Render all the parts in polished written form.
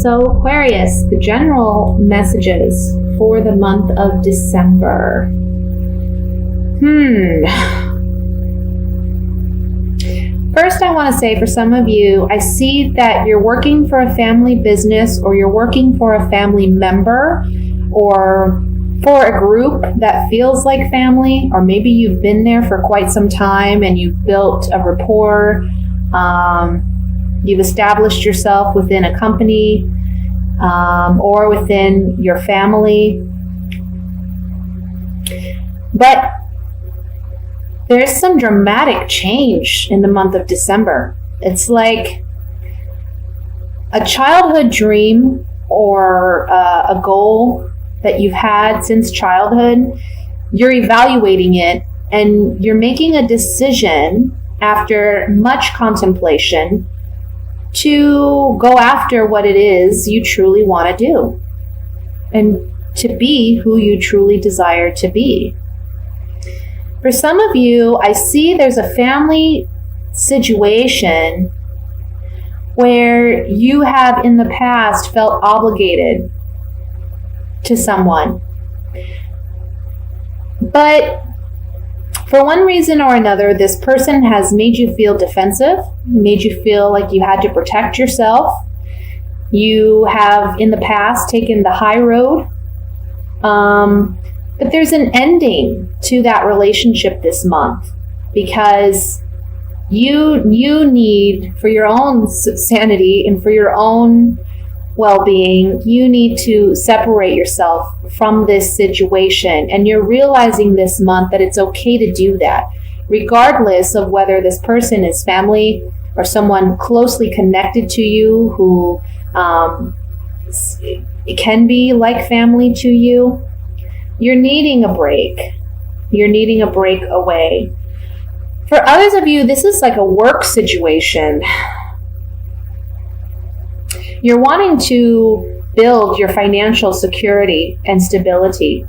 So Aquarius, the general messages for the month of December. First, I want to say for some of you, I see that you're working for a family business, or you're working for a family member, or for a group that feels like family, or maybe you've been there for quite some time and you've built a rapport. You've established yourself within a company or within your family. But there's some dramatic change in the month of December. It's like a childhood dream or a goal that you've had since childhood. You're evaluating it and you're making a decision after much contemplation to go after what it is you truly want to do and to be who you truly desire to be. For some of you, I see there's a family situation where you have in the past felt obligated to someone. But for one reason or another, this person has made you feel defensive, made you feel like you had to protect yourself. You have in the past taken the high road. But there's an ending to that relationship this month, because you need, for your own sanity and for your own well-being, you need to separate yourself from this situation. And you're realizing this month that it's okay to do that, regardless of whether this person is family or someone closely connected to you who it can be like family to you. You're needing a break. You're needing a break away. For others of you, this is like a work situation. You're wanting to build your financial security and stability.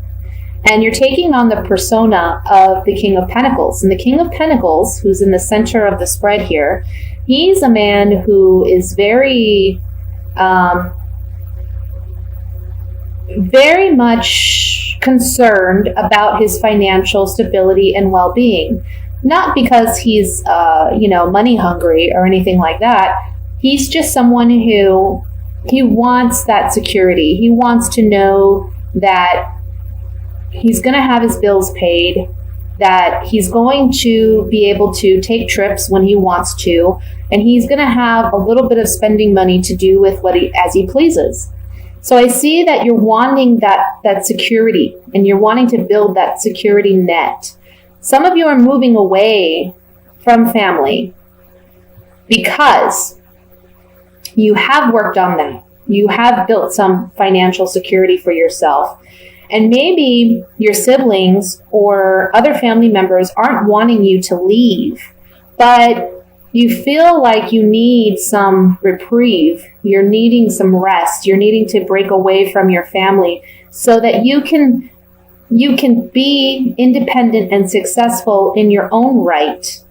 And you're taking on the persona of the King of Pentacles. And the King of Pentacles, who's in the center of the spread here, he's a man who is very much concerned about his financial stability and well-being. Not because he's, money hungry or anything like that. He's just someone who, he wants that security. He wants to know that he's going to have his bills paid, that he's going to be able to take trips when he wants to, and he's going to have a little bit of spending money to do with as he pleases. So I see that you're wanting that security, and you're wanting to build that security net. Some of you are moving away from family because you have worked on that. You have built some financial security for yourself. And maybe your siblings or other family members aren't wanting you to leave, but you feel like you need some reprieve. You're needing some rest. You're needing to break away from your family so that you can be independent and successful in your own right.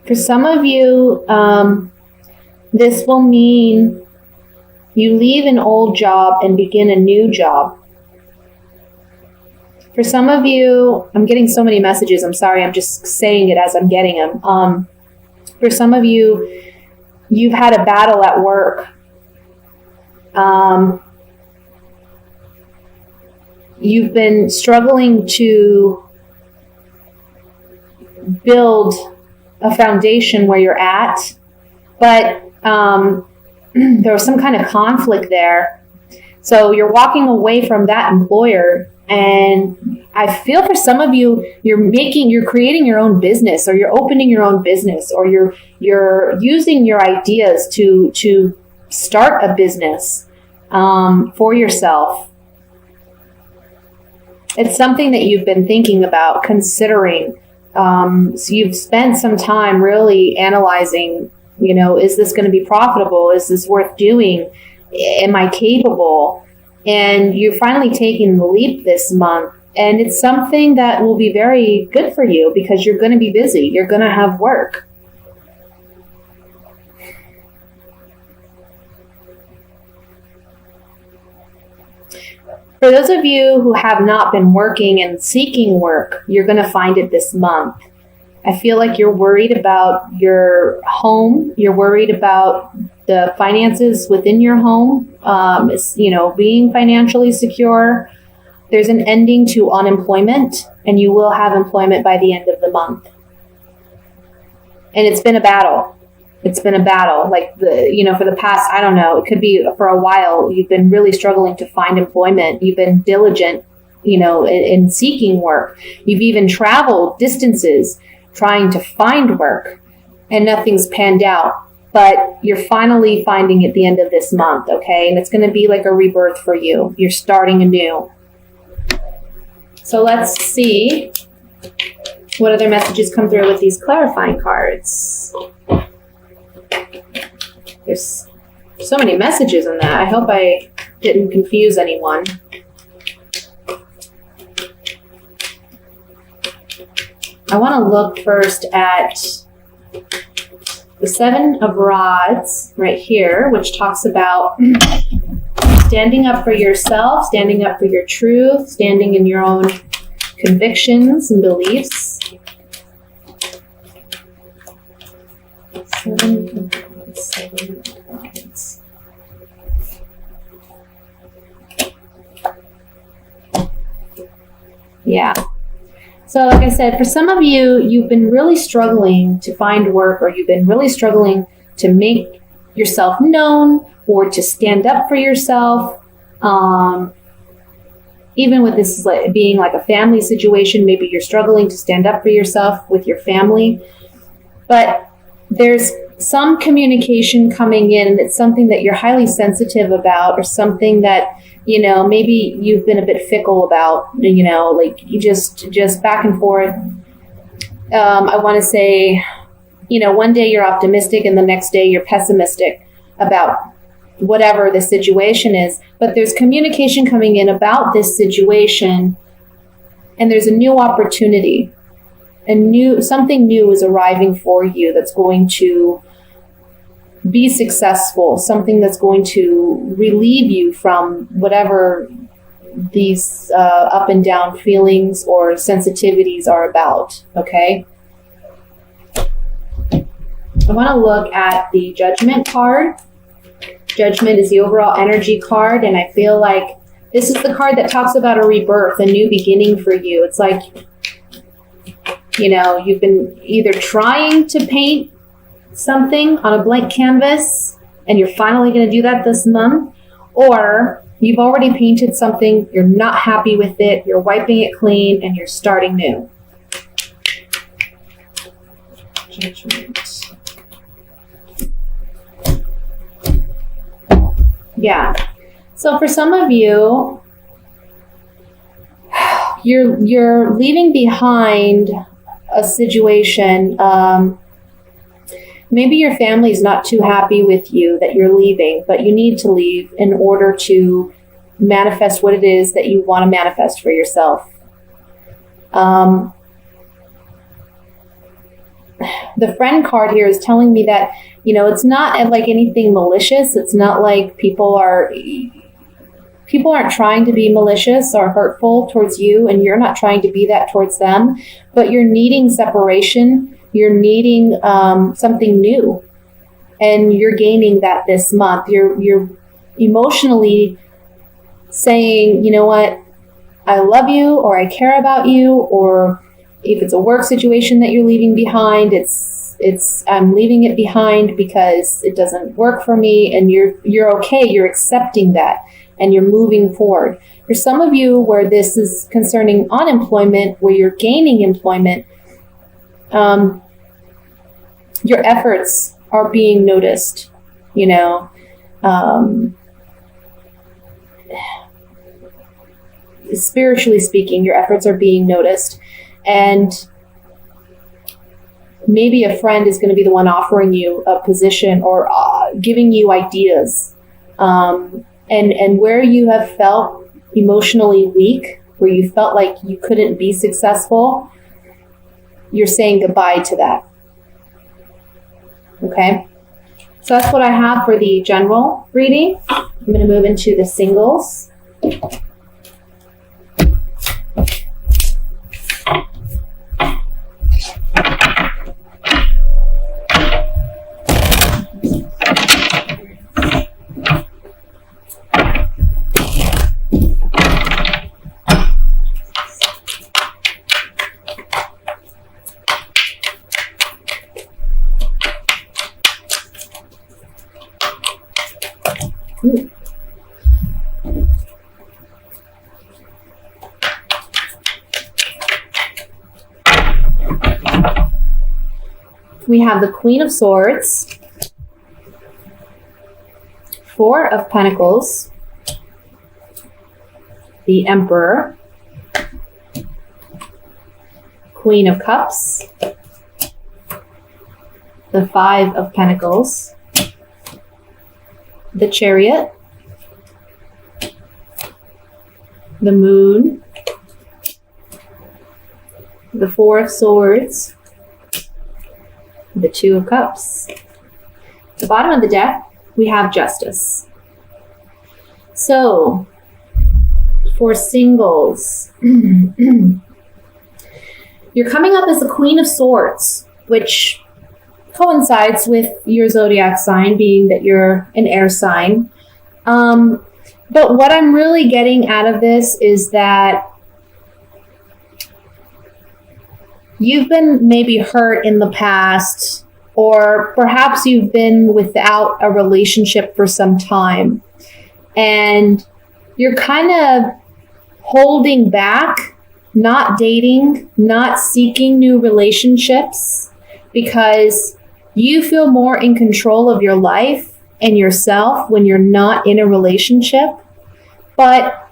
For some of you, this will mean you leave an old job and begin a new job. For some of you, I'm getting so many messages. I'm sorry. I'm just saying it as I'm getting them. For some of you, you've had a battle at work. You've been struggling to build a foundation where you're at, but there was some kind of conflict there. So you're walking away from that employer, and I feel for some of you, you're creating your own business, or you're opening your own business, or you're using your ideas to start a business for yourself. It's something that you've been thinking about, considering. So you've spent some time really analyzing, is this going to be profitable? Is this worth doing? Am I capable? And you're finally taking the leap this month. And it's something that will be very good for you because you're going to be busy. You're going to have work. For those of you who have not been working and seeking work, you're going to find it this month. I feel like you're worried about your home. You're worried about the finances within your home, being financially secure. There's an ending to unemployment, and you will have employment by the end of the month. And it's been a battle. It's been a battle. Like for the past, I don't know, it could be for a while, you've been really struggling to find employment. You've been diligent, in seeking work. You've even traveled distances trying to find work, and nothing's panned out. But you're finally finding it at the end of this month, okay? And it's going to be like a rebirth for you. You're starting anew. So let's see what other messages come through with these clarifying cards. There's so many messages in that. I hope I didn't confuse anyone. I want to look first at the Seven of Rods right here, which talks about standing up for yourself, standing up for your truth, standing in your own convictions and beliefs. Seven of Rods. Yeah. So like I said, for some of you, you've been really struggling to find work, or you've been really struggling to make yourself known or to stand up for yourself. Even with this being like a family situation, maybe you're struggling to stand up for yourself with your family. But there's some communication coming in, and it's something that you're highly sensitive about, or something that maybe you've been a bit fickle about, like you just back and forth. I want to say, one day you're optimistic and the next day you're pessimistic about whatever the situation is. But there's communication coming in about this situation, and there's a new opportunity. Something new is arriving for you that's going to be successful, something that's going to relieve you from whatever these up and down feelings or sensitivities are about, okay? I want to look at the Judgment card. Judgment is the overall energy card, and I feel like this is the card that talks about a rebirth, a new beginning for you. It's like, you've been either trying to paint something on a blank canvas, and you're finally going to do that this month, or you've already painted something, you're not happy with it, you're wiping it clean, and you're starting new. Judgment. Yeah. So for some of you, you're leaving behind a situation. Maybe your family is not too happy with you that you're leaving, but you need to leave in order to manifest what it is that you want to manifest for yourself. The Friend card here is telling me that, it's not like anything malicious. It's not like people aren't trying to be malicious or hurtful towards you, and you're not trying to be that towards them, but you're needing separation. You're needing something new, and you're gaining that this month. You're emotionally saying, you know what, I love you, or I care about you, or if it's a work situation that you're leaving behind, I'm leaving it behind because it doesn't work for me, and you're okay. You're accepting that, and you're moving forward. For some of you, where this is concerning unemployment, where you're gaining employment, your efforts are being noticed, spiritually speaking, your efforts are being noticed. And maybe a friend is going to be the one offering you a position, or giving you ideas. And where you have felt emotionally weak, where you felt like you couldn't be successful, you're saying goodbye to that. Okay? So that's what I have for the general reading. I'm going to move into the singles. We have the Queen of Swords, Four of Pentacles, the Emperor, Queen of Cups, the Five of Pentacles, the Chariot, the Moon, the Four of Swords, the Two of Cups. At the bottom of the deck, we have Justice. So, for singles, you're coming up as the Queen of Swords, which coincides with your zodiac sign, being that you're an air sign. But what I'm really getting out of this is that you've been maybe hurt in the past, or perhaps you've been without a relationship for some time, and you're kind of holding back, not dating, not seeking new relationships, because you feel more in control of your life and yourself when you're not in a relationship. But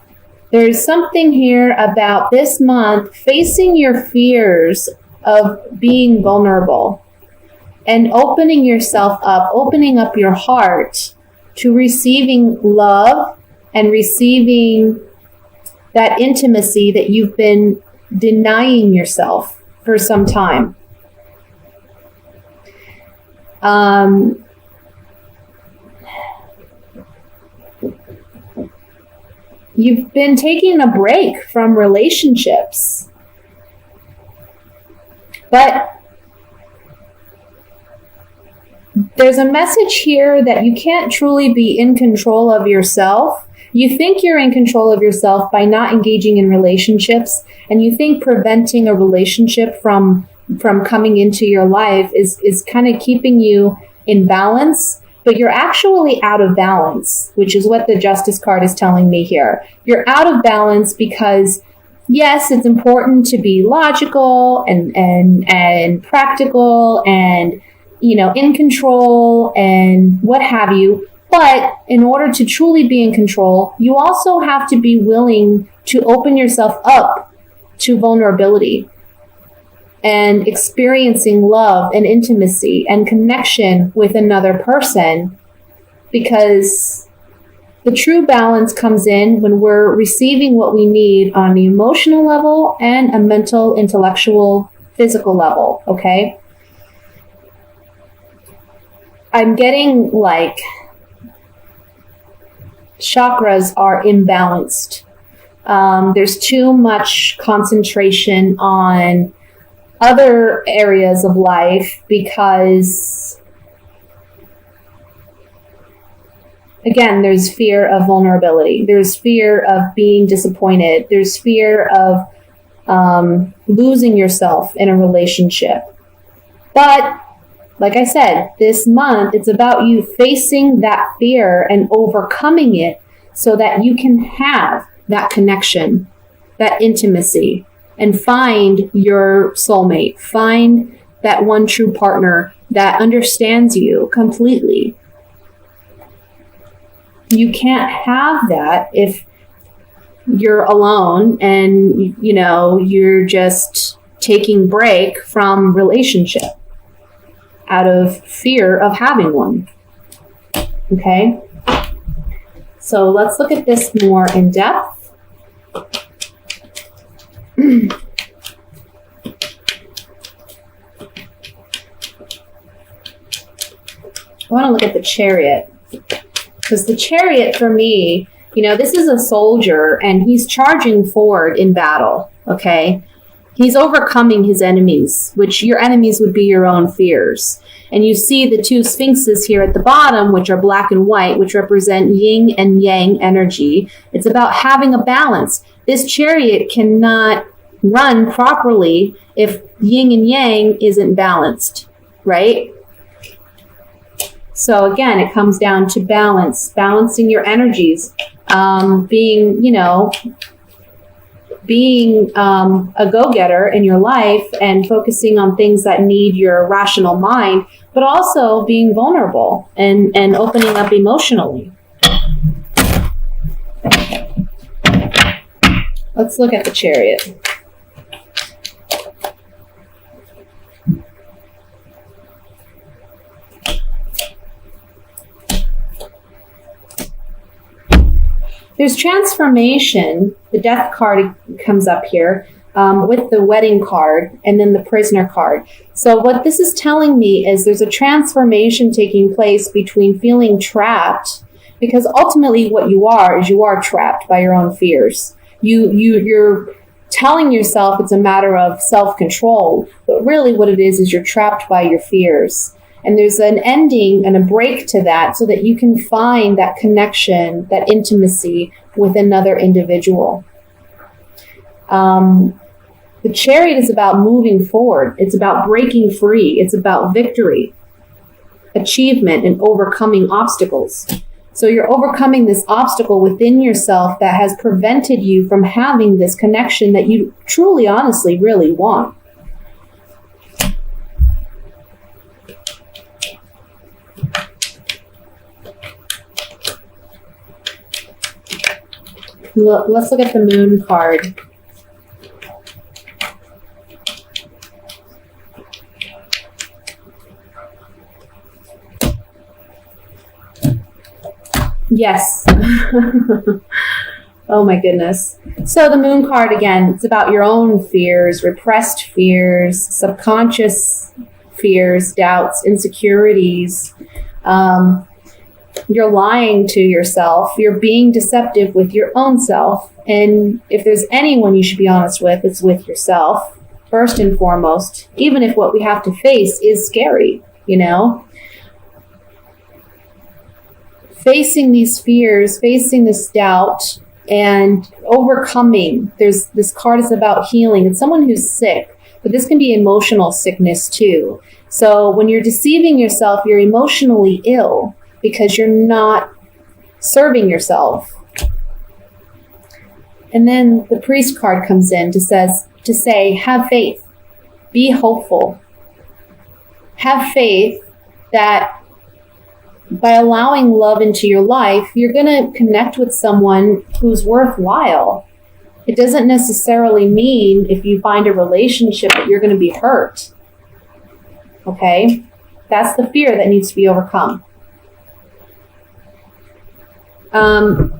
there's something here about this month facing your fears of being vulnerable and opening yourself up, opening up your heart to receiving love and receiving that intimacy that you've been denying yourself for some time. You've been taking a break from relationships, but there's a message here that you can't truly be in control of yourself. You think you're in control of yourself by not engaging in relationships, and you think preventing a relationship from coming into your life is kind of keeping you in balance. But you're actually out of balance, which is what the Justice card is telling me here. You're out of balance because, yes, it's important to be logical and practical and, in control and what have you. But in order to truly be in control, you also have to be willing to open yourself up to vulnerability and experiencing love and intimacy and connection with another person, because the true balance comes in when we're receiving what we need on the emotional level and a mental, intellectual, physical level, okay? I'm getting like chakras are imbalanced. There's too much concentration on other areas of life because, again, there's fear of vulnerability. There's fear of being disappointed. There's fear of losing yourself in a relationship. But like I said, this month, it's about you facing that fear and overcoming it so that you can have that connection, that intimacy, and find your soulmate, find that one true partner that understands you completely. You can't have that if you're alone and, you're just taking break from relationship out of fear of having one. Okay? So let's look at this more in depth. I want to look at the Chariot, because the Chariot for me, this is a soldier and he's charging forward in battle, okay? He's overcoming his enemies, which your enemies would be your own fears. And you see the two sphinxes here at the bottom, which are black and white, which represent yin and yang energy. It's about having a balance. This Chariot cannot run properly if yin and yang isn't balanced, right? So again, it comes down to balance, balancing your energies, being a go-getter in your life and focusing on things that need your rational mind, but also being vulnerable and opening up emotionally. Let's look at the Chariot. There's transformation. The Death card comes up here with the Wedding card and then the Prisoner card. So what this is telling me is there's a transformation taking place between feeling trapped, because ultimately what you are trapped by your own fears. You're telling yourself it's a matter of self-control, but really what it is you're trapped by your fears. And there's an ending and a break to that so that you can find that connection, that intimacy with another individual. The Chariot is about moving forward. It's about breaking free. It's about victory, achievement, and overcoming obstacles. So you're overcoming this obstacle within yourself that has prevented you from having this connection that you truly, honestly, really want. Let's look at the Moon card. Yes. Oh my goodness. So the Moon card, again, it's about your own fears, repressed fears, subconscious fears, doubts, insecurities. You're lying to yourself. You're being deceptive with your own self. And if there's anyone you should be honest with, it's with yourself, first and foremost, even if what we have to face is scary, you know? Facing these fears, facing this doubt, and overcoming. This card is about healing. It's someone who's sick, but this can be emotional sickness too. So when you're deceiving yourself, you're emotionally ill, because you're not serving yourself. And then the Priest card comes in to say, have faith, be hopeful. Have faith that by allowing love into your life, you're going to connect with someone who's worthwhile. It doesn't necessarily mean if you find a relationship that you're going to be hurt. Okay? That's the fear that needs to be overcome.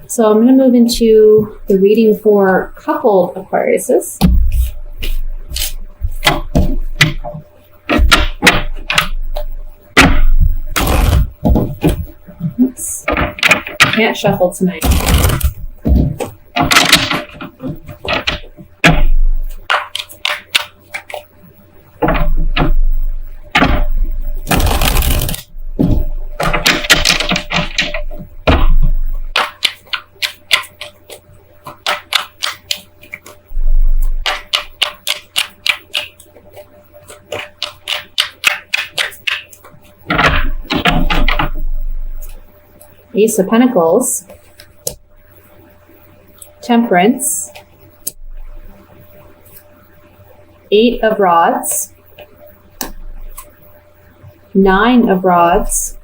So I'm going to move into the reading for coupled Aquariuses. Oops. Can't shuffle tonight. Ace of Pentacles, Temperance, Eight of Rods, Nine of Rods,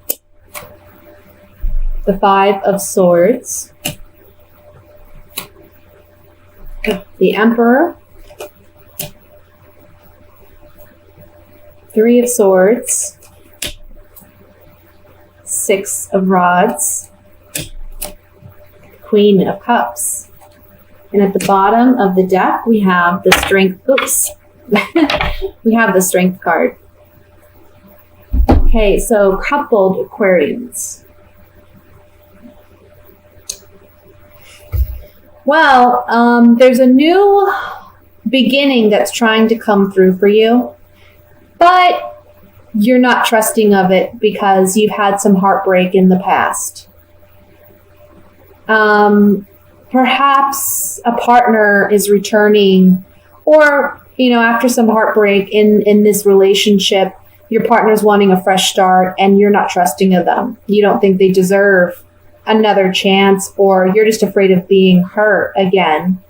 the Five of Swords, the Emperor, Three of Swords, Six of Rods, Queen of Cups. And at the bottom of the deck, we have the Strength. Oops. We have the Strength card. Okay, so coupled Aquarians. Well, there's a new beginning that's trying to come through for you, but you're not trusting of it because you've had some heartbreak in the past. Perhaps a partner is returning, or, after some heartbreak in this relationship, your partner's wanting a fresh start and you're not trusting of them. You don't think they deserve another chance, or you're just afraid of being hurt again.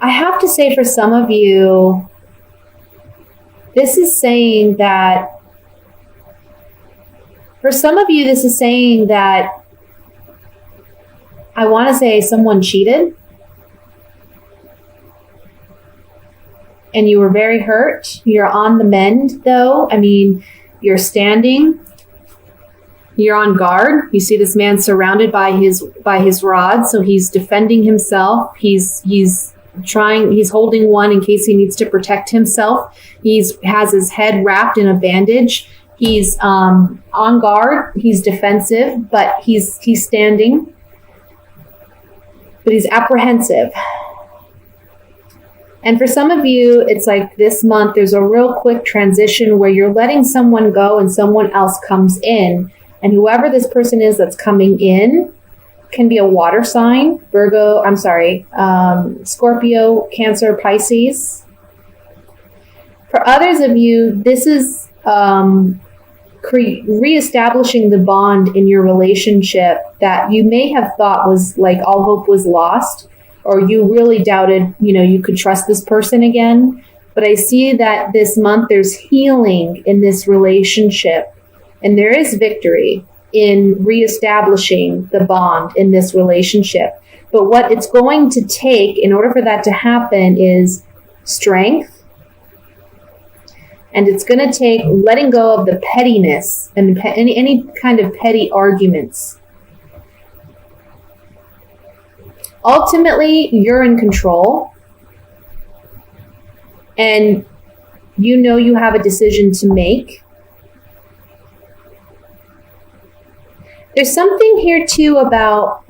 I have to say, for some of you, this is saying that I want to say someone cheated and you were very hurt. You're on the mend, though. I mean, you're standing. You're on guard. You see this man surrounded by his rod, so he's defending himself. He's holding one in case he needs to protect himself. Has his head wrapped in a bandage. He's on guard. He's defensive, but he's standing. But he's apprehensive. And for some of you, it's like this month, there's a real quick transition where you're letting someone go and someone else comes in. And whoever this person is that's coming in can be a water sign, Scorpio, Cancer, Pisces. For others of you, this is reestablishing the bond in your relationship that you may have thought was like all hope was lost, or you really doubted, you could trust this person again. But I see that this month there's healing in this relationship, and there is victory in reestablishing the bond in this relationship. But what it's going to take in order for that to happen is strength. And it's going to take letting go of the pettiness and any kind of petty arguments. Ultimately, you're in control. And you have a decision to make. There's something here, too, about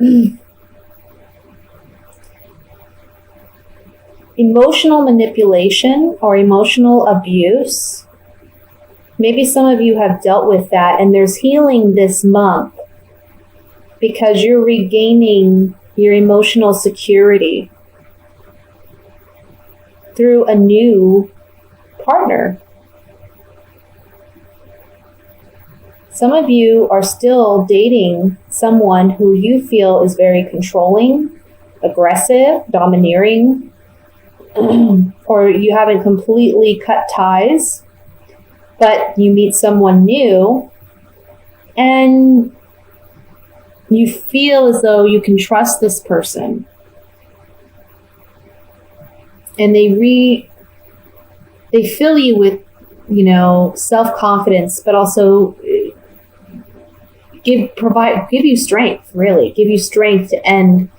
emotional manipulation or emotional abuse. Maybe some of you have dealt with that, and there's healing this month because you're regaining your emotional security through a new partner. Some of you are still dating someone who you feel is very controlling, aggressive, domineering, or you haven't completely cut ties, but you meet someone new and you feel as though you can trust this person. And they fill you with, self-confidence, but also give you strength, really. Give you strength to end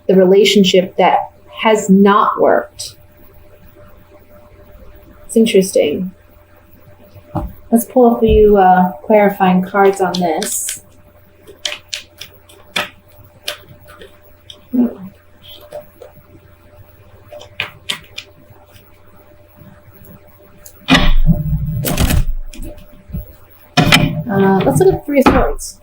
the relationship that has not worked. It's interesting. Let's pull a few clarifying cards on this. Let's look at Three of Swords.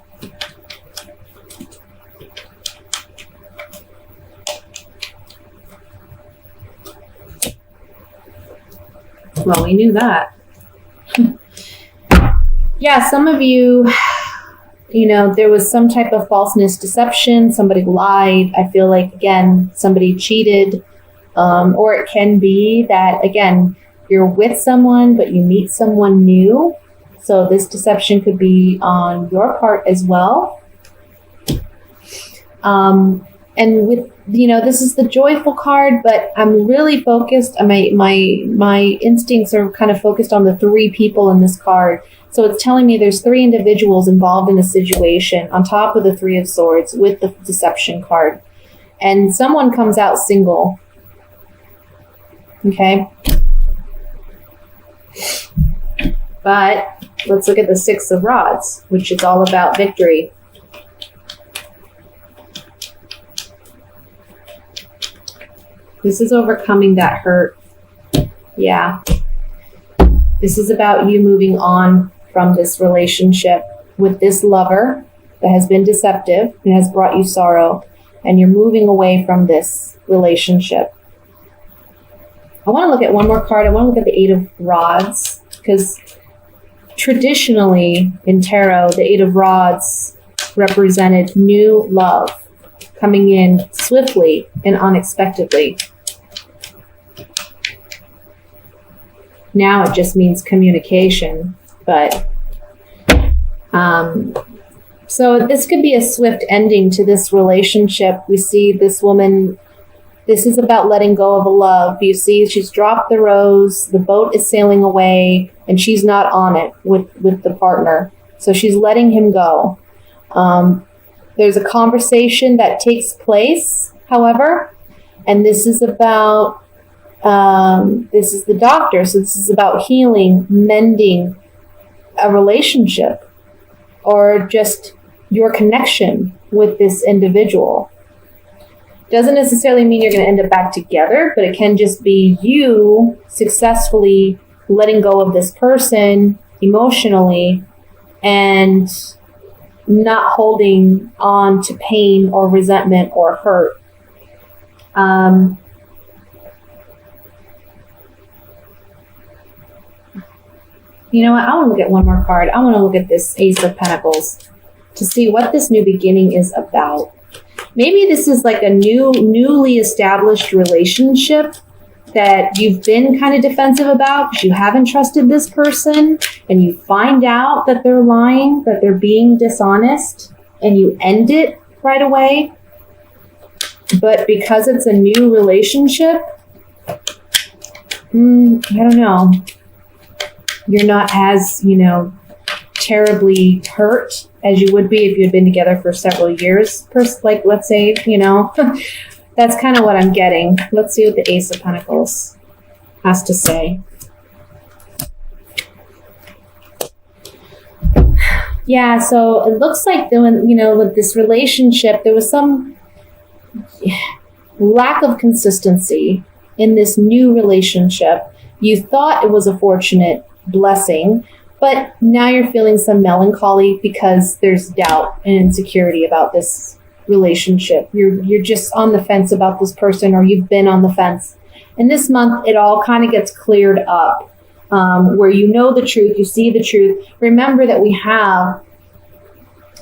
Well, we knew that. Yeah, some of you, there was some type of falseness, deception. Somebody lied. I feel like, again, somebody cheated. Or it can be that, again, you're with someone, but you meet someone new. So this deception could be on your part as well. And with, this is the joyful card, but I'm really focused. My instincts are kind of focused on the three people in this card. So it's telling me there's three individuals involved in a situation on top of the Three of Swords with the deception card. And someone comes out single. Okay. But let's look at the Six of Rods, which is all about victory. This is overcoming that hurt. Yeah. This is about you moving on from this relationship with this lover. that has been deceptive and has brought you sorrow, and you're moving away from this relationship. I want to look at one more card. I want to look at the Eight of Rods, because traditionally in tarot, the Eight of Rods represented new love coming in swiftly and unexpectedly. Now it just means communication, but so this could be a swift ending to this relationship. We see this woman, this is about letting go of a love. You see, she's dropped the rose, the boat is sailing away, and she's not on it with the partner. So she's letting him go. There's a conversation that takes place, however, and this is about, this is the doctor. So this is about healing, mending a relationship, or just your connection with this individual. Doesn't necessarily mean you're going to end up back together, but it can just be you successfully letting go of this person emotionally and not holding on to pain or resentment or hurt. You know what? I want to look at one more card. I want to look at this Ace of Pentacles to see what this new beginning is about. Maybe this is like a newly established relationship that you've been kind of defensive about because you haven't trusted this person, and you find out that they're lying, that they're being dishonest, and you end it right away. But because it's a new relationship, I don't know. You're not as, terribly hurt as you would be if you had been together for several years. Like, let's say, that's kind of what I'm getting. Let's see what the Ace of Pentacles has to say. Yeah, so it looks like, with this relationship, there was some lack of consistency in this new relationship. You thought it was a fortunate blessing, but now you're feeling some melancholy because there's doubt and insecurity about this relationship. You're just on the fence about this person, or you've been on the fence. And this month, it all kind of gets cleared up, where you know the truth, you see the truth. Remember that we have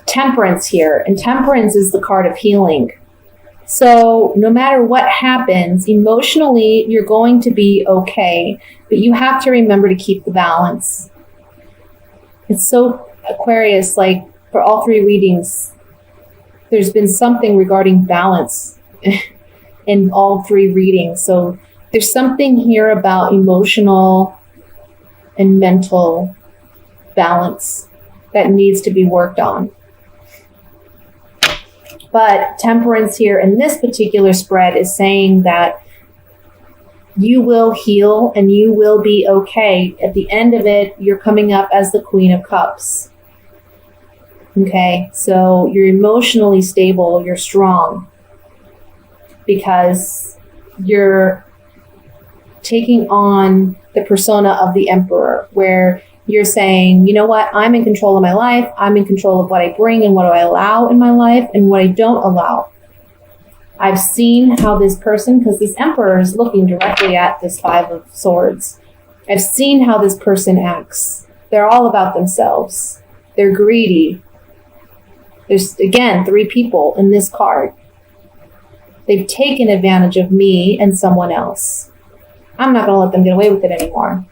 Temperance here, and Temperance is the card of healing. So no matter what happens, emotionally, you're going to be okay, but you have to remember to keep the balance. It's so Aquarius, like for all three readings, there's been something regarding balance in all three readings. So there's something here about emotional and mental balance that needs to be worked on. But Temperance here in this particular spread is saying that you will heal and you will be okay. At the end of it, you're coming up as the Queen of Cups. Okay, so you're emotionally stable, you're strong, because you're taking on the persona of the Emperor, where you're saying, you know what, I'm in control of my life, I'm in control of what I bring and what I allow in my life and what I don't allow. I've seen how this person, because this Emperor is looking directly at this Five of Swords, I've seen how this person acts. They're all about themselves. They're greedy. There's, again, three people in this card. They've taken advantage of me and someone else. I'm not going to let them get away with it anymore.